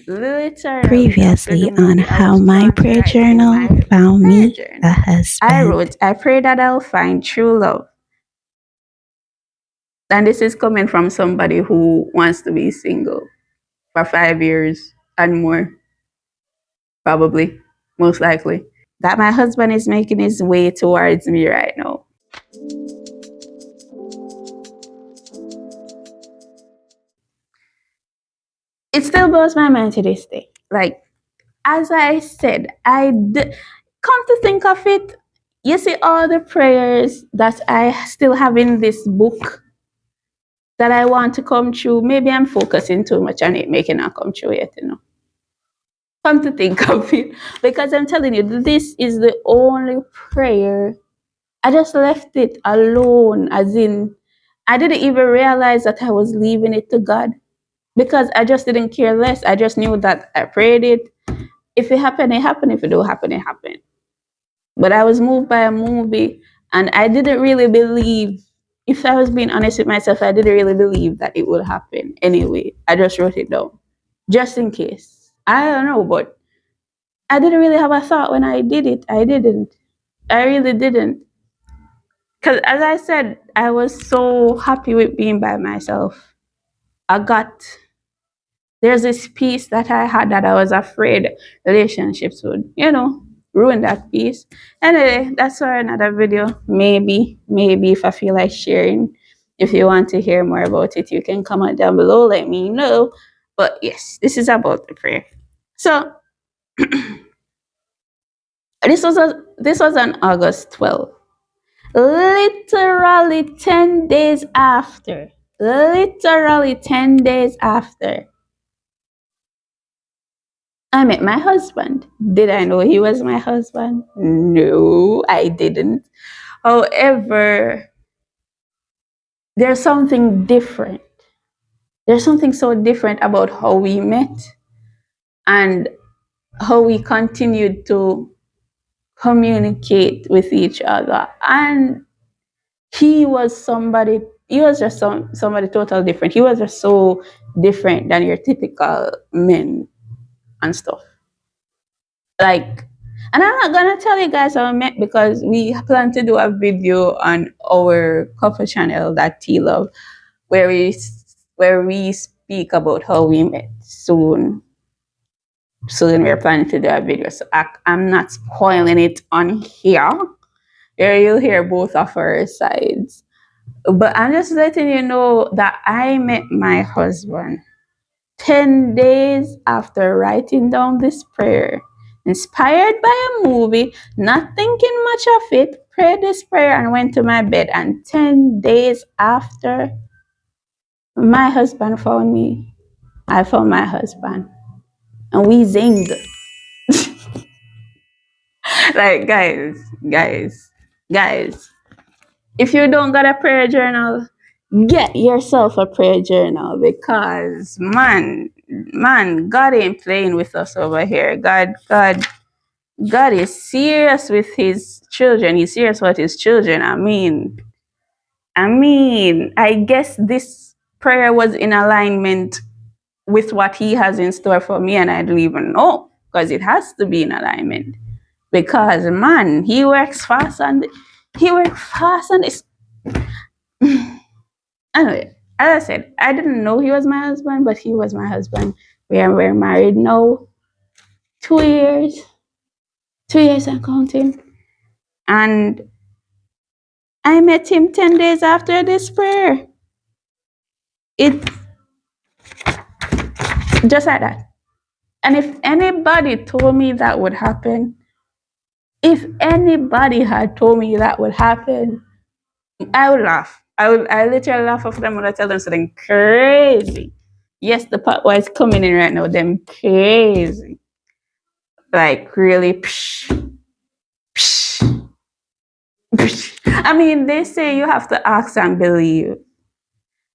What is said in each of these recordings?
literally after the Previously on movie, I How was My drawn to Prayer writing in Journal my Found prayer Me a journal. I Husband. wrote, I pray that I'll find true love. And this is coming from somebody who wants to be single for 5 years and more, probably, most likely. That my husband is making his way towards me right now. It still blows my mind to this day. Like, as I said, come to think of it, you see all the prayers that I still have in this book that I want to come true. Maybe I'm focusing too much on it, making it come true yet, you know. Come to think of it, because I'm telling you, this is the only prayer. I just left it alone, as in, I didn't even realize that I was leaving it to God because I just didn't care less. I just knew that I prayed it. If it happened, it happened. If it don't happen, it happened. But I was moved by a movie, and I didn't really believe. If I was being honest with myself, I didn't really believe that it would happen anyway. I just wrote it down just in case. I don't know, but I didn't really have a thought when I did it. I didn't. I really didn't. Because as I said, I was so happy with being by myself. I got, there's this peace that I had that I was afraid relationships would, ruin that peace. Anyway, that's for another video. Maybe if I feel like sharing. If you want to hear more about it, you can comment down below, let me know. But yes, this is about the prayer. So this was on August 12th. Literally 10 days after. Literally 10 days after I met my husband. Did I know he was my husband? No, I didn't. However, there's something different. There's something so different about how we met and how we continued to communicate with each other. And he was somebody, he was just somebody totally different. He was just so different than your typical men and stuff. Like, and I'm not gonna tell you guys how I met because we plan to do a video on our couple channel, that T Love, where we speak about how we met soon. Soon we're planning to do a video, so I'm not spoiling it on here. Here you'll hear both of our sides. But I'm just letting you know that I met my husband 10 days after writing down this prayer, inspired by a movie, not thinking much of it, prayed this prayer and went to my bed. And 10 days after, my husband found me. I found my husband. And we zinged. Like, guys, if you don't got a prayer journal, get yourself a prayer journal, because man, God ain't playing with us over here. God is serious with his children. He's serious about his children. I guess this prayer was in alignment with what he has in store for me, and I don't even know, because it has to be in alignment. Because man, he works fast and it's anyway, as I said, I didn't know he was my husband, but he was my husband. We're married now 2 years, 2 years and counting. And I met him 10 days after this prayer. It just like that. And if anybody told me that would happen, if anybody had told me that would happen, I would laugh. I literally laugh off them when I tell them something crazy. Yes, the part where it's coming in right now, them crazy. Like really psh, psh, psh. I mean, they say you have to ask and believe.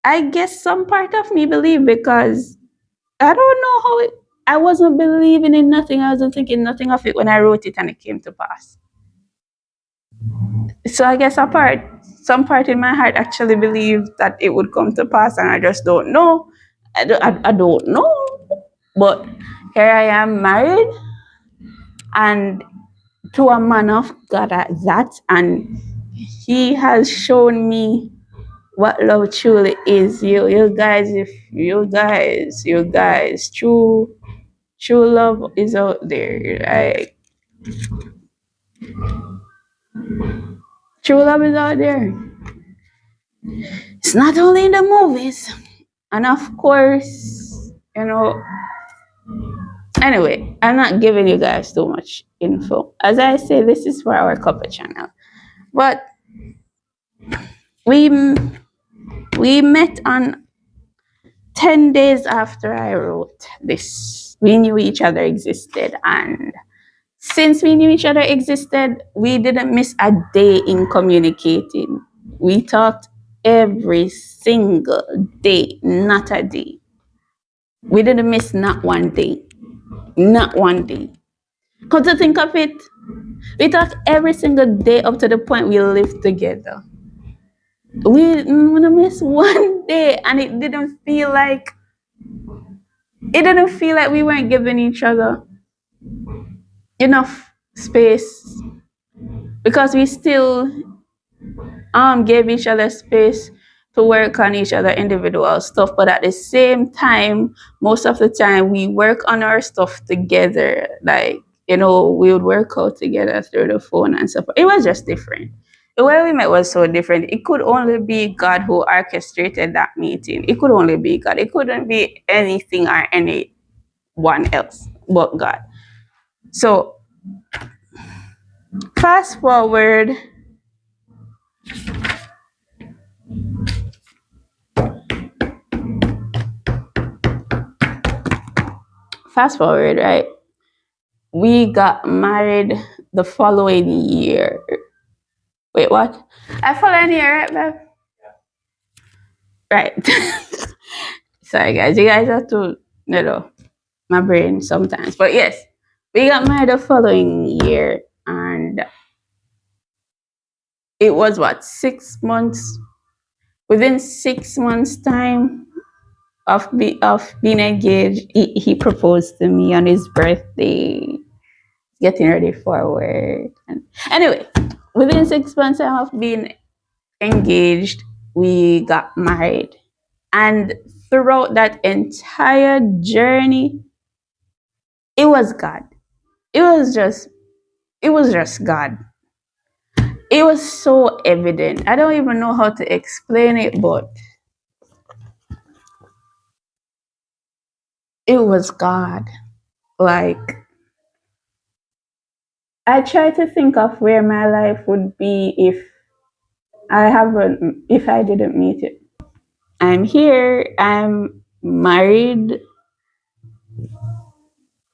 I guess some part of me believe, because I don't know how it, I wasn't believing in nothing. I wasn't thinking nothing of it when I wrote it and it came to pass. So I guess some part in my heart actually believed that it would come to pass, and I just don't know. I don't know. But here I am married and to a man of God at that, and he has shown me what love truly is. You guys, if you guys, true love is out there. Like true love is out there. It's not only in the movies, and of course, you know. Anyway, I'm not giving you guys too much info. As I say, this is for our couple channel. But we we met on 10 days after I wrote this. We knew each other existed, and since we knew each other existed, we didn't miss a day in communicating. We talked every single day, not a day. We didn't miss not one day. Not one day. Come to think of it, we talked every single day up to the point we lived together. We didn't miss one day, and it didn't feel like we weren't giving each other enough space because we still gave each other space to work on each other individual stuff, but at the same time, most of the time we work on our stuff together. Like, we would work out together through the phone and stuff. It was just different. The way we met was so different. It could only be God who orchestrated that meeting. It could only be God. It couldn't be anything or anyone else but God. So fast forward fast forward, right? We got married the following year. Wait, what? I following year, right, babe? Right. Sorry, guys. You guys have to, my brain sometimes. But yes, we got married the following year, and it was what, 6 months? Within 6 months' time of being engaged, he proposed to me on his birthday, getting ready for work. And anyway, within 6 months of being engaged, we got married. And throughout that entire journey, it was God. It was just God. It was so evident. I don't even know how to explain it, but it was God. Like, I try to think of where my life would be if I didn't meet it. I'm here, I'm married,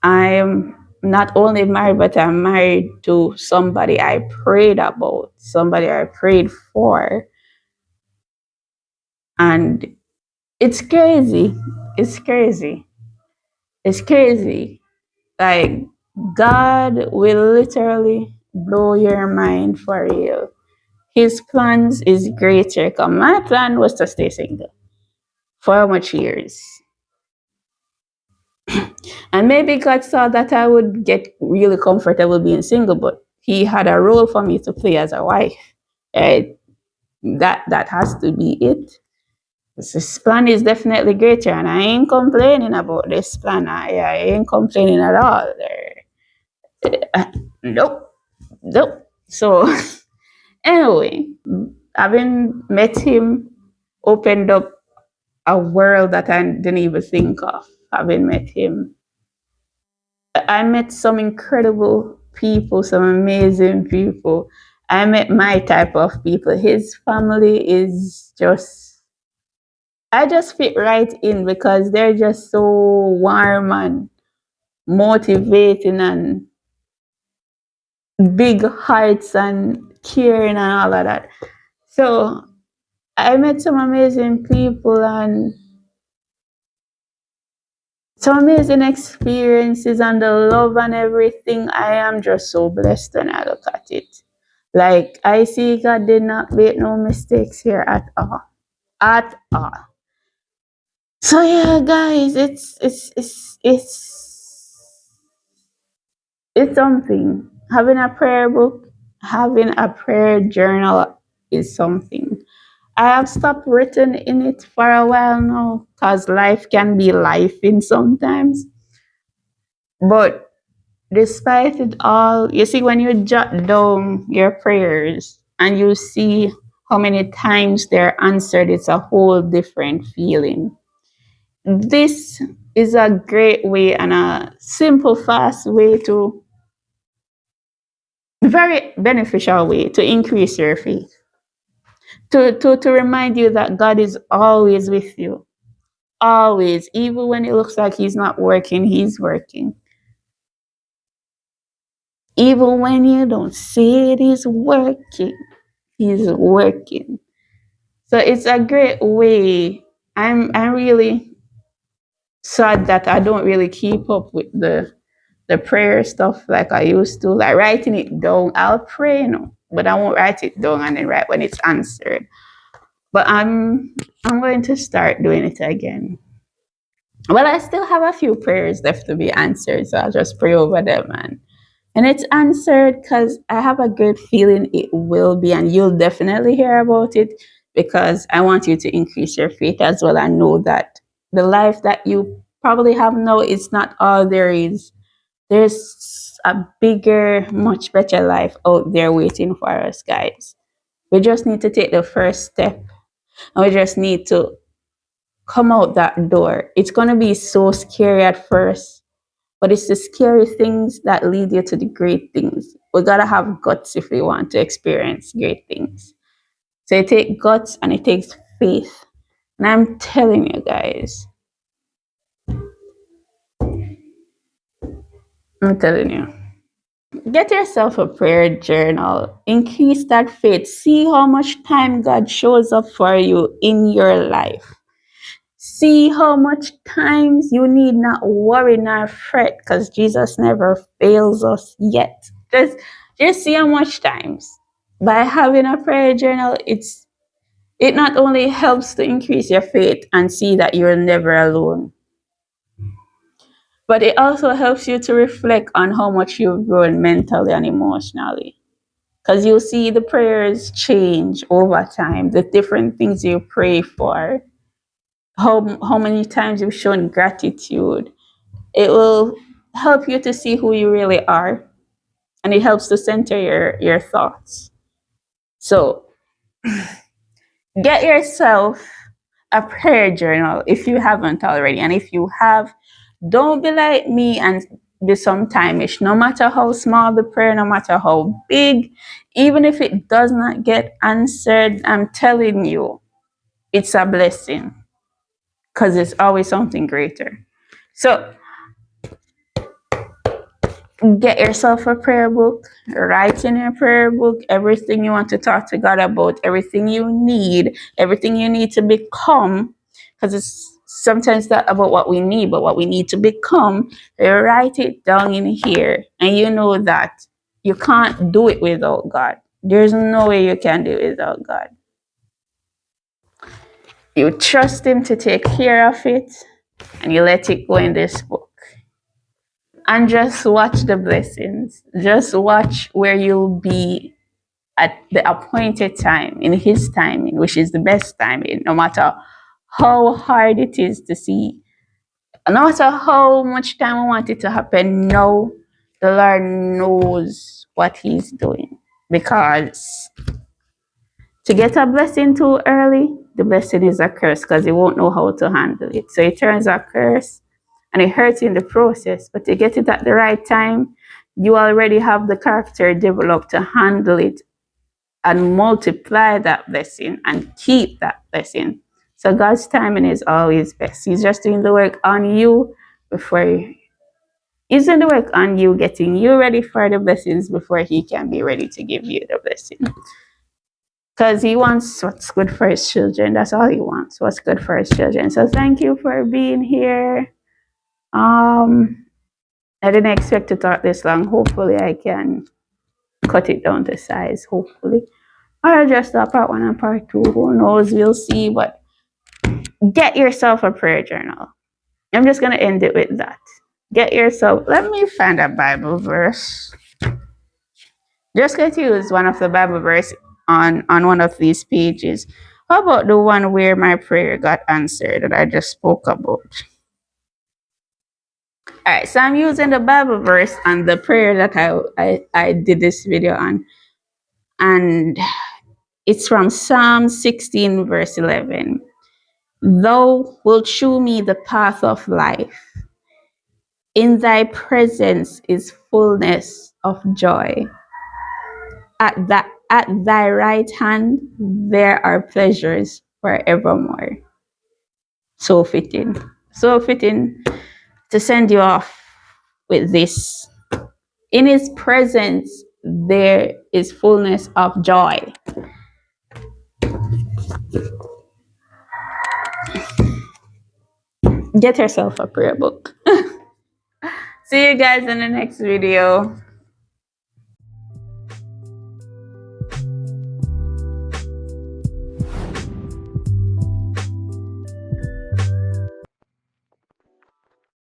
I'm not only married, but I'm married to somebody I prayed about, somebody I prayed for. And it's crazy. It's crazy. It's crazy. Like, God will literally blow your mind for real. His plans is greater. Cause my plan was to stay single for how much years? And maybe God saw that I would get really comfortable being single, but He had a role for me to play as a wife. Right? That has to be it. This plan is definitely greater, and I ain't complaining about this plan. I ain't complaining at all. Nope, nope. So anyway, having met him opened up a world that I didn't even think of. Having met him, I met some incredible people, some amazing people. I met my type of people. His family is just, I just fit right in because they're just so warm and motivating and big hearts and caring and all of that. So I met some amazing people and some amazing experiences and the love and everything. I am just so blessed when I look at it. Like, I see God did not make no mistakes here at all. At all. So yeah, guys, it's something. Having a prayer book, having a prayer journal is something. I have stopped written in it for a while now because life can be life in sometimes. But despite it all, you see, when you jot down your prayers and you see how many times they're answered, it's a whole different feeling. This is a great way and a simple, fast way to, very beneficial way to increase your faith, to remind you that God is always with you, always, even when it looks like He's not working, He's working. Even when you don't see it, He's working. He's working. So it's a great way. I'm really sad that I don't really keep up with the prayer stuff like I used to, like writing it down. I'll pray, but I won't write it down and then write when it's answered. But I'm going to start doing it again. Well, I still have a few prayers left to be answered, so I'll just pray over them and it's answered because I have a good feeling it will be, and you'll definitely hear about it because I want you to increase your faith as well and know that the life that you probably have now is not all there is. There's a bigger, much better life out there waiting for us, guys. We just need to take the first step and we just need to come out that door. It's going to be so scary at first, but it's the scary things that lead you to the great things. We got to have guts if we want to experience great things. So it takes guts and it takes faith. And I'm telling you guys, I'm telling you. Get yourself a prayer journal. Increase that faith. See how much time God shows up for you in your life. See how much times you need not worry nor fret because Jesus never fails us yet. Just see how much times. By having a prayer journal, it not only helps to increase your faith and see that you're never alone, but it also helps you to reflect on how much you've grown mentally and emotionally. Because you'll see the prayers change over time, the different things you pray for, how many times you've shown gratitude. It will help you to see who you really are, and it helps to center your thoughts. So get yourself a prayer journal if you haven't already. And if you have, don't be like me and be sometime-ish. No matter how small the prayer, no matter how big, even if it does not get answered, I'm telling you, it's a blessing because it's always something greater. So get yourself a prayer book, write in your prayer book everything you want to talk to God about, everything you need to become, because it's sometimes not about what we need, but what we need to become. You write it down in here, and you know that you can't do it without God. There's no way you can do it without God. You trust Him to take care of it, and you let it go in this book. And just watch the blessings. Just watch where you'll be at the appointed time, in His timing, which is the best timing, no matter how hard it is to see. No matter how much time we want it to happen, no, the Lord knows what He's doing. Because to get a blessing too early, the blessing is a curse because He won't know how to handle it. So it turns a curse and it hurts in the process. But to get it at the right time, you already have the character developed to handle it and multiply that blessing and keep that blessing. So God's timing is always best. He's just doing the work on you He's doing the work on you, getting you ready for the blessings before He can be ready to give you the blessing. Because He wants what's good for His children. That's all He wants, what's good for His children. So thank you for being here. I didn't expect to talk this long. Hopefully I can cut it down to size, hopefully. Or just part one and part two. Who knows? We'll see. But get yourself a prayer journal. I'm just going to end it with that. Get yourself, let me find a Bible verse. Just going to use one of the Bible verse on one of these pages. How about the one where my prayer got answered that I just spoke about? All right, so I'm using the Bible verse and the prayer that I did this video on. And it's from Psalm 16, verse 11. Thou wilt shew me the path of life. In thy presence is fullness of joy. At thy right hand there are pleasures forevermore. So fitting. So fitting to send you off with this. In his presence there is fullness of joy. Get yourself a prayer book. See you guys in the next video.